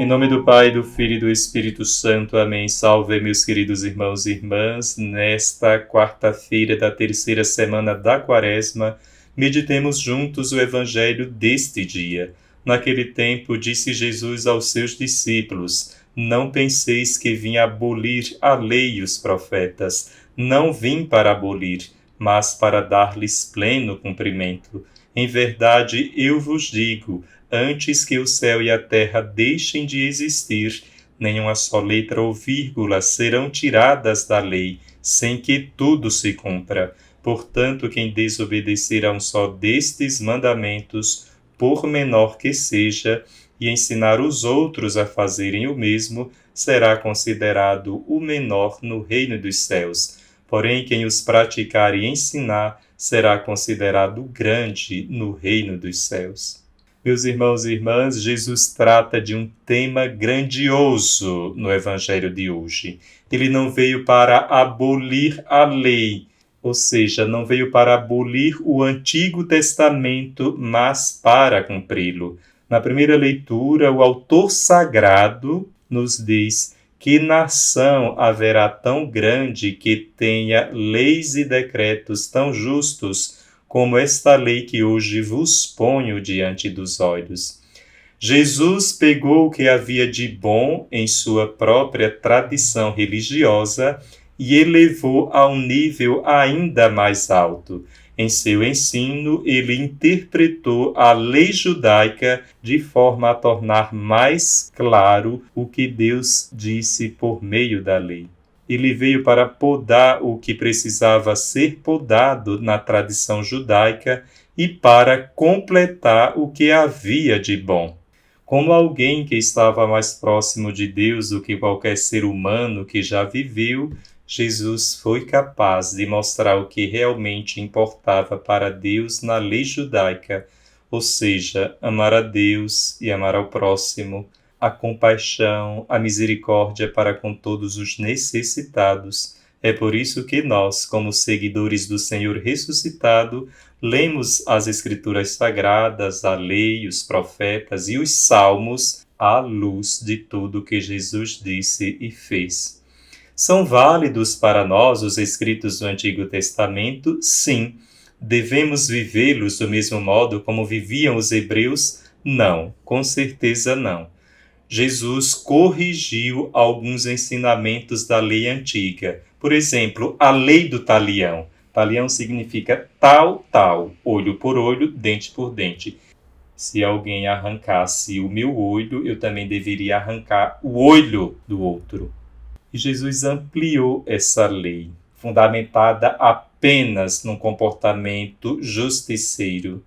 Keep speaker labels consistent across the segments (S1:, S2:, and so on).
S1: Em nome do Pai, do Filho e do Espírito Santo. Amém. Salve, meus queridos irmãos e irmãs. Nesta quarta-feira da terceira semana da Quaresma, meditemos juntos o Evangelho deste dia. Naquele tempo, disse Jesus aos seus discípulos: Não penseis que vim abolir a lei e os profetas. Não vim para abolir, mas para dar-lhes pleno cumprimento. Em verdade, eu vos digo, antes que o céu e a terra deixem de existir, nenhuma só letra ou vírgula serão tiradas da lei, sem que tudo se cumpra. Portanto, quem desobedecer a um só destes mandamentos, por menor que seja, e ensinar os outros a fazerem o mesmo, será considerado o menor no reino dos céus. Porém, quem os praticar e ensinar, será considerado grande no reino dos céus. Meus irmãos e irmãs, Jesus trata de um tema grandioso no Evangelho de hoje. Ele não veio para abolir a lei, ou seja, não veio para abolir o Antigo Testamento, mas para cumpri-lo. Na primeira leitura, o autor sagrado nos diz: que nação haverá tão grande que tenha leis e decretos tão justos como esta lei que hoje vos ponho diante dos olhos? Jesus pegou o que havia de bom em sua própria tradição religiosa e elevou a um nível ainda mais alto. Em seu ensino, ele interpretou a lei judaica de forma a tornar mais claro o que Deus disse por meio da lei. Ele veio para podar o que precisava ser podado na tradição judaica e para completar o que havia de bom. Como alguém que estava mais próximo de Deus do que qualquer ser humano que já viveu, Jesus foi capaz de mostrar o que realmente importava para Deus na lei judaica, ou seja, amar a Deus e amar ao próximo, a compaixão, a misericórdia para com todos os necessitados. É por isso que nós, como seguidores do Senhor ressuscitado, lemos as Escrituras Sagradas, a lei, os profetas e os salmos à luz de tudo que Jesus disse e fez. São válidos para nós os escritos do Antigo Testamento? Sim. Devemos vivê-los do mesmo modo como viviam os hebreus? Não, com certeza não. Jesus corrigiu alguns ensinamentos da lei antiga. Por exemplo, a lei do talião. Talião significa tal, olho por olho, dente por dente. Se alguém arrancasse o meu olho, eu também deveria arrancar o olho do outro. E Jesus ampliou essa lei, fundamentada apenas num comportamento justiceiro.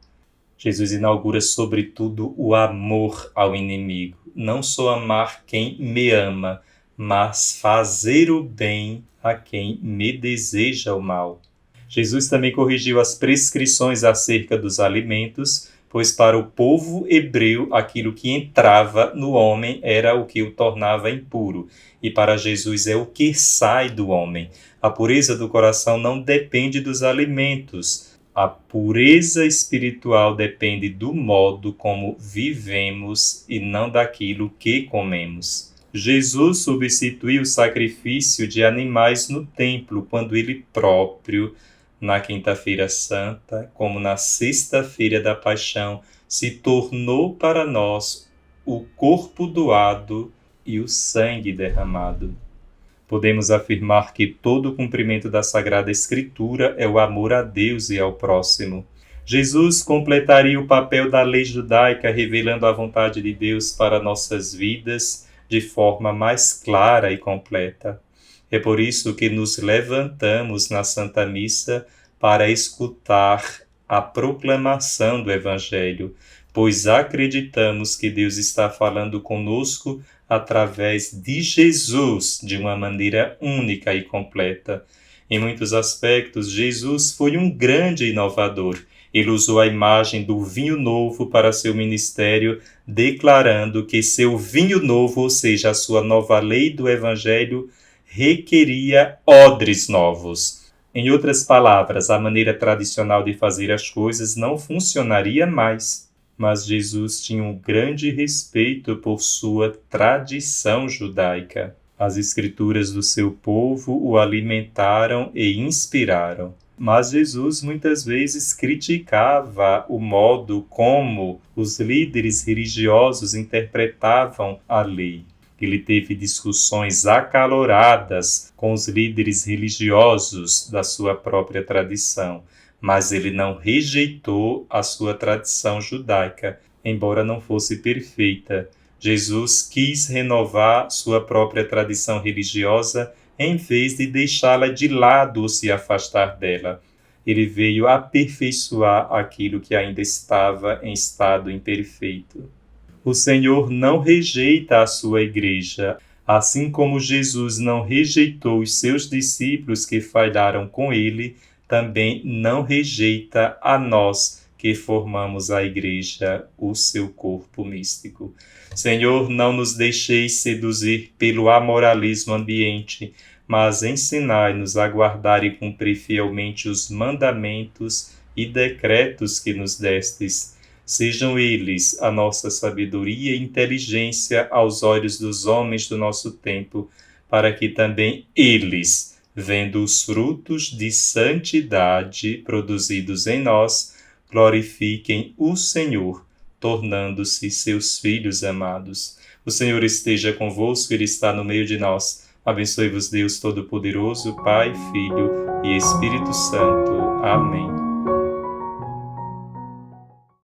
S1: Jesus inaugura, sobretudo, o amor ao inimigo. Não só amar quem me ama, mas fazer o bem a quem me deseja o mal. Jesus também corrigiu as prescrições acerca dos alimentos, pois para o povo hebreu aquilo que entrava no homem era o que o tornava impuro, e para Jesus é o que sai do homem. A pureza do coração não depende dos alimentos. A pureza espiritual depende do modo como vivemos e não daquilo que comemos. Jesus substituiu o sacrifício de animais no templo quando ele próprio, na Quinta-feira Santa, como na Sexta-feira da Paixão, se tornou para nós o corpo doado e o sangue derramado. Podemos afirmar que todo o cumprimento da Sagrada Escritura é o amor a Deus e ao próximo. Jesus completaria o papel da lei judaica, revelando a vontade de Deus para nossas vidas de forma mais clara e completa. É por isso que nos levantamos na Santa Missa para escutar a proclamação do Evangelho, pois acreditamos que Deus está falando conosco através de Jesus de uma maneira única e completa. Em muitos aspectos, Jesus foi um grande inovador. Ele usou a imagem do vinho novo para seu ministério, declarando que seu vinho novo, ou seja, a sua nova lei do Evangelho, requeria odres novos. Em outras palavras, a maneira tradicional de fazer as coisas não funcionaria mais. mas Jesus tinha um grande respeito por sua tradição judaica. As escrituras do seu povo o alimentaram e inspiraram. Mas Jesus muitas vezes criticava o modo como os líderes religiosos interpretavam a lei. Ele teve discussões acaloradas com os líderes religiosos da sua própria tradição, mas ele não rejeitou a sua tradição judaica, embora não fosse perfeita. Jesus quis renovar sua própria tradição religiosa em vez de deixá-la de lado ou se afastar dela. Ele veio aperfeiçoar aquilo que ainda estava em estado imperfeito. O Senhor não rejeita a sua igreja, assim como Jesus não rejeitou os seus discípulos que falharam com ele, também não rejeita a nós que formamos a igreja, o seu corpo místico. Senhor, não nos deixeis seduzir pelo amoralismo ambiente, mas ensinai-nos a guardar e cumprir fielmente os mandamentos e decretos que nos destes. Sejam eles a nossa sabedoria e inteligência aos olhos dos homens do nosso tempo, para que também eles, vendo os frutos de santidade produzidos em nós, glorifiquem o Senhor, tornando-se seus filhos amados. O Senhor esteja convosco, Ele está no meio de nós. Abençoe-vos Deus Todo-Poderoso, Pai, Filho e Espírito Santo. Amém.